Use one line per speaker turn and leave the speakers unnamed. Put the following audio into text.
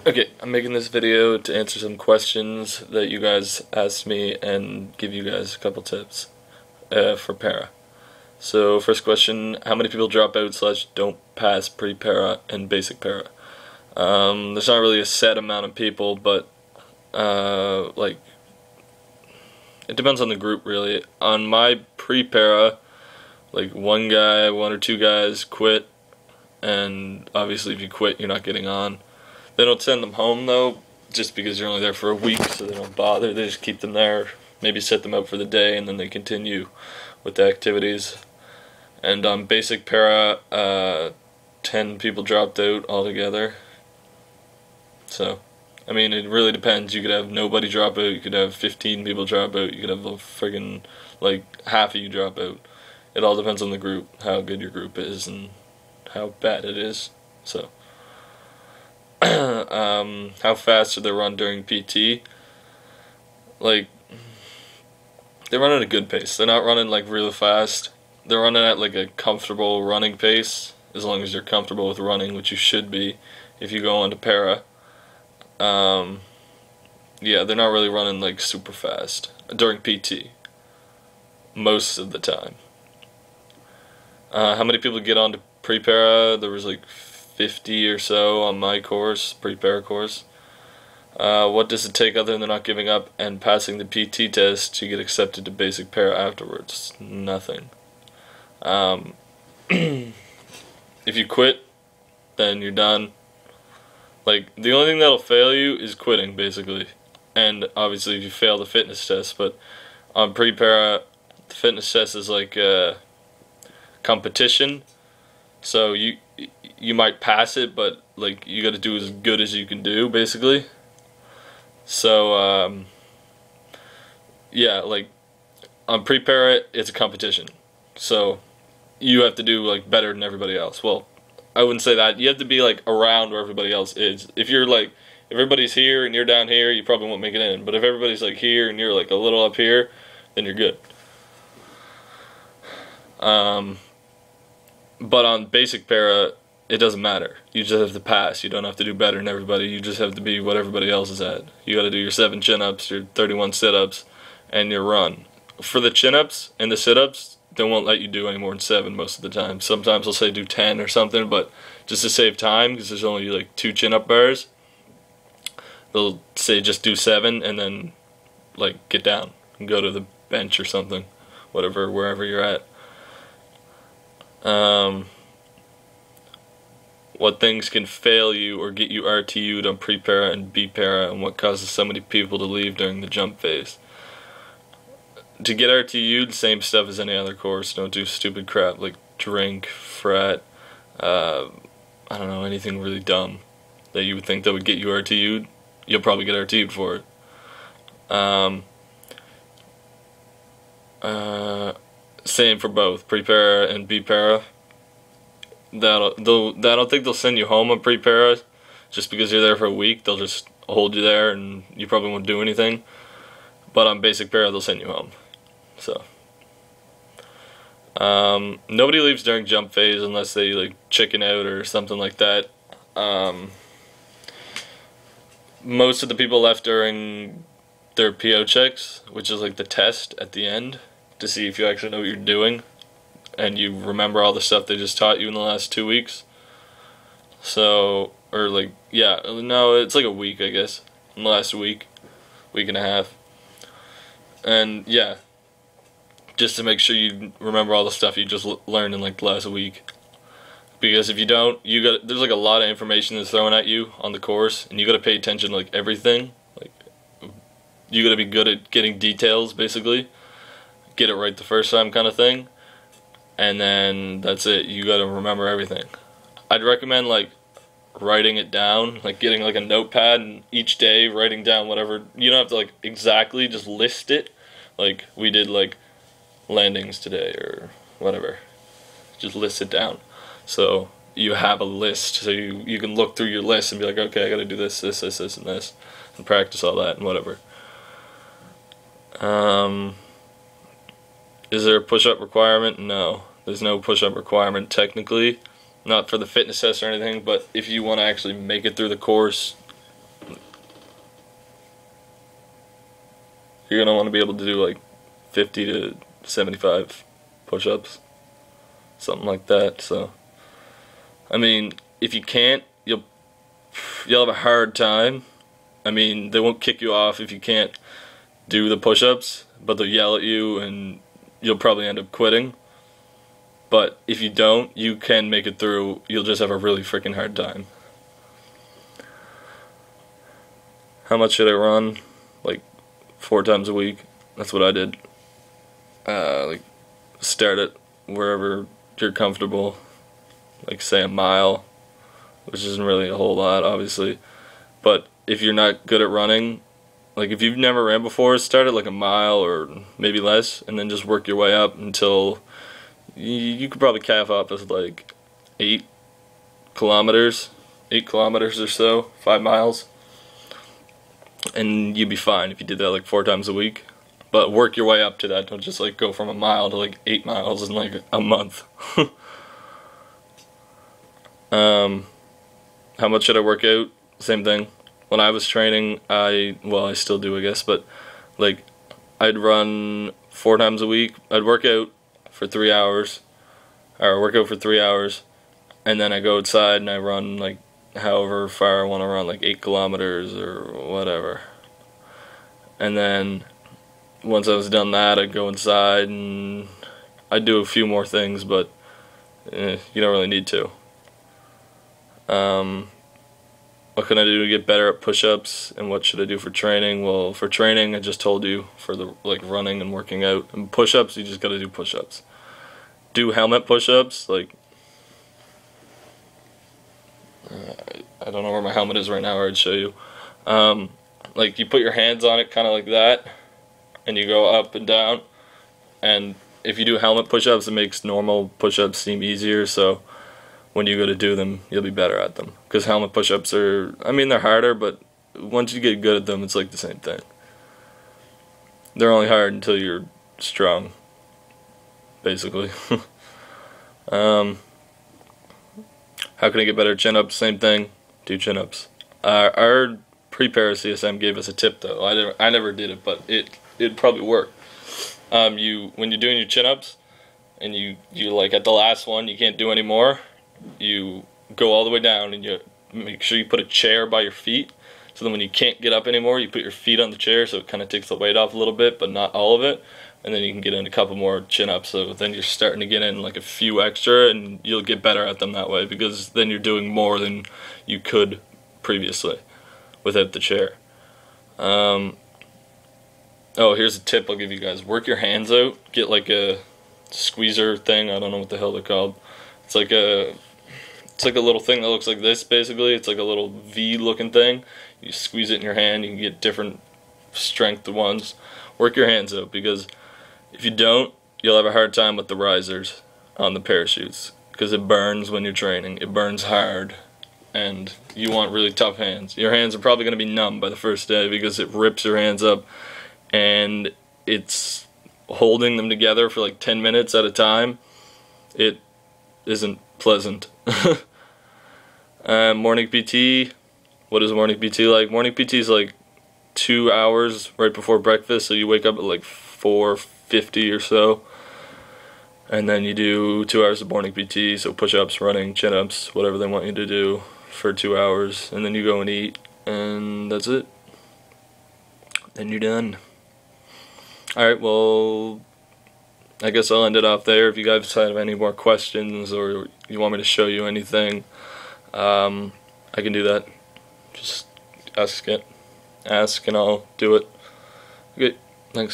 Okay, I'm making this video to answer some questions that you guys asked me and give you guys a couple tips for para. So first question, how many people drop out / don't pass pre-para and basic para? There's not really a set amount of people, but like it depends on the group really. On my pre-para, like one or two guys quit, and obviously if you quit you're not getting on. They don't send them home though, just because you're only there for a week, so they don't bother. They just keep them there, maybe set them out for the day, and then they continue with the activities. And on basic para, 10 people dropped out altogether. So, I mean, it really depends. You could have nobody drop out, you could have 15 people drop out, you could have a friggin' like half of you drop out. It all depends on the group, how good your group is, and how bad it is. So. How fast do they run during PT? Like, they run at a good pace. They're not running like really fast. They're running at like a comfortable running pace, as long as you're comfortable with running, which you should be if you go on to para. Yeah, they're not really running like super fast during PT most of the time. How many people get on to pre-para? There was like 50 or so on my course, pre-para course. What does it take other than not giving up and passing the PT test to get accepted to basic para afterwards? Nothing. If you quit, then you're done. Like, the only thing that'll fail you is quitting, basically. And obviously if you fail the fitness test, but on pre-para, the fitness test is like a competition. So you might pass it, but like you got to do as good as you can do, basically. So yeah, like on pre-para, it's a competition. So you have to do like better than everybody else. Well, I wouldn't say that. You have to be like around where everybody else is. If you're like, if everybody's here and you're down here, you probably won't make it in. But if everybody's like here and you're like a little up here, then you're good. But on basic para, it doesn't matter. You just have to pass. You don't have to do better than everybody. You just have to be what everybody else is at. You got to do your 7 chin-ups, your 31 sit-ups, and your run. For the chin-ups and the sit-ups, they won't let you do any more than 7 most of the time. Sometimes they'll say do 10 or something, but just to save time, because there's only like 2 chin-up bars, they'll say just do 7 and then like get down and go to the bench or something, whatever, wherever you're at. What things can fail you or get you RTU'd on pre-para and B-para, and what causes so many people to leave during the jump phase? To get RTU'd, same stuff as any other course. Don't do stupid crap like drink, frat, I don't know, anything really dumb that you would think that would get you RTU'd. You'll probably get RTU'd for it. Same for both pre-para and B-para. I don't think they'll send you home on pre-para just because you're there for a week. They'll just hold you there and you probably won't do anything. But on basic para, they'll send you home. So nobody leaves during jump phase unless they like chicken out or something like that. Most of the people left during their PO checks, which is like the test at the end to see if you actually know what you're doing and you remember all the stuff they just taught you in the last 2 weeks. So, or like, yeah, no, it's like a week, I guess, in the last week and a half. And yeah, just to make sure you remember all the stuff you just learned in like the last week. Because if you don't, there's like a lot of information that's thrown at you on the course, and you got to pay attention to like everything. Like, you got to be good at getting details, basically. Get it right the first time, kind of thing. And then that's it. You got to remember everything. I'd recommend like writing it down, like getting like a notepad and each day writing down whatever. You don't have to like exactly just list it. Like we did like landings today or whatever. Just list it down. So you have a list, so you can look through your list and be like, okay, I gotta do this, and this, and practice all that and whatever. Is there a push-up requirement? No, there's no push-up requirement technically. Not for the fitness test or anything, but if you want to actually make it through the course you're gonna want to be able to do like 50 to 75 push-ups, something like that. So, I mean, if you can't, you'll have a hard time. I mean, they won't kick you off if you can't do the push-ups, but they'll yell at you and you'll probably end up quitting. But if you don't, you can make it through. You'll just have a really freaking hard time. How much should I run? Like 4 times a week. That's what I did. Like start it wherever you're comfortable. Like say a mile, which isn't really a whole lot, obviously. But if you're not good at running, like if you've never ran before, start at like a mile or maybe less, and then just work your way up until you could probably calf off as like 8 kilometers or so, 5 miles, and you'd be fine if you did that like 4 times a week. But work your way up to that. Don't just like go from a mile to like 8 miles in like a month. How much should I work out? Same thing. When I was training, I still do, I guess, but like I'd run 4 times a week. I'd work out for 3 hours, and then I go outside and I run like however far I want to run, like 8 kilometers or whatever. And then once I was done that, I'd go inside and I'd do a few more things, but you don't really need to. What can I do to get better at push-ups, and what should I do for training? Well, for training, I just told you, for the like running and working out. And push-ups, you just gotta do push-ups. Do helmet push-ups, like I don't know where my helmet is right now, or I'd show you. Like you put your hands on it kind of like that, and you go up and down, and if you do helmet push-ups, it makes normal push-ups seem easier, so when you go to do them, you'll be better at them. Because helmet push-ups are, I mean, they're harder, but once you get good at them, it's like the same thing. They're only hard until you're strong, basically. How can I get better at chin-ups? Same thing, do chin-ups. Our pre-para CSM gave us a tip, though. I never did it, but it'd probably work. When you're doing your chin-ups, and you like at the last one, you can't do any more, you go all the way down and you make sure you put a chair by your feet, so then when you can't get up anymore, you put your feet on the chair, so it kind of takes the weight off a little bit, but not all of it, and then you can get in a couple more chin-ups, so then you're starting to get in like a few extra, and you'll get better at them that way, because then you're doing more than you could previously without the chair. Oh, here's a tip I'll give you guys. Work your hands out. Get like a squeezer thing, I don't know what the hell they're called. It's like a little thing that looks like this, basically. It's like a little V looking thing. You squeeze it in your hand, you can get different strength ones. Work your hands out, because if you don't, you'll have a hard time with the risers on the parachutes, because it burns when you're training. It burns hard, and you want really tough hands. Your hands are probably going to be numb by the first day, because it rips your hands up, and it's holding them together for like 10 minutes at a time. It isn't pleasant. Morning PT. What is morning PT like? Morning PT is like 2 hours right before breakfast, so you wake up at like 4:50 or so, and then you do 2 hours of morning PT, so push-ups, running, chin-ups, whatever they want you to do for 2 hours, and then you go and eat, and that's it. Then you're done. Alright, well, I guess I'll end it off there. If you guys have any more questions or you want me to show you anything, I can do that. Just ask and I'll do it. Okay, thanks.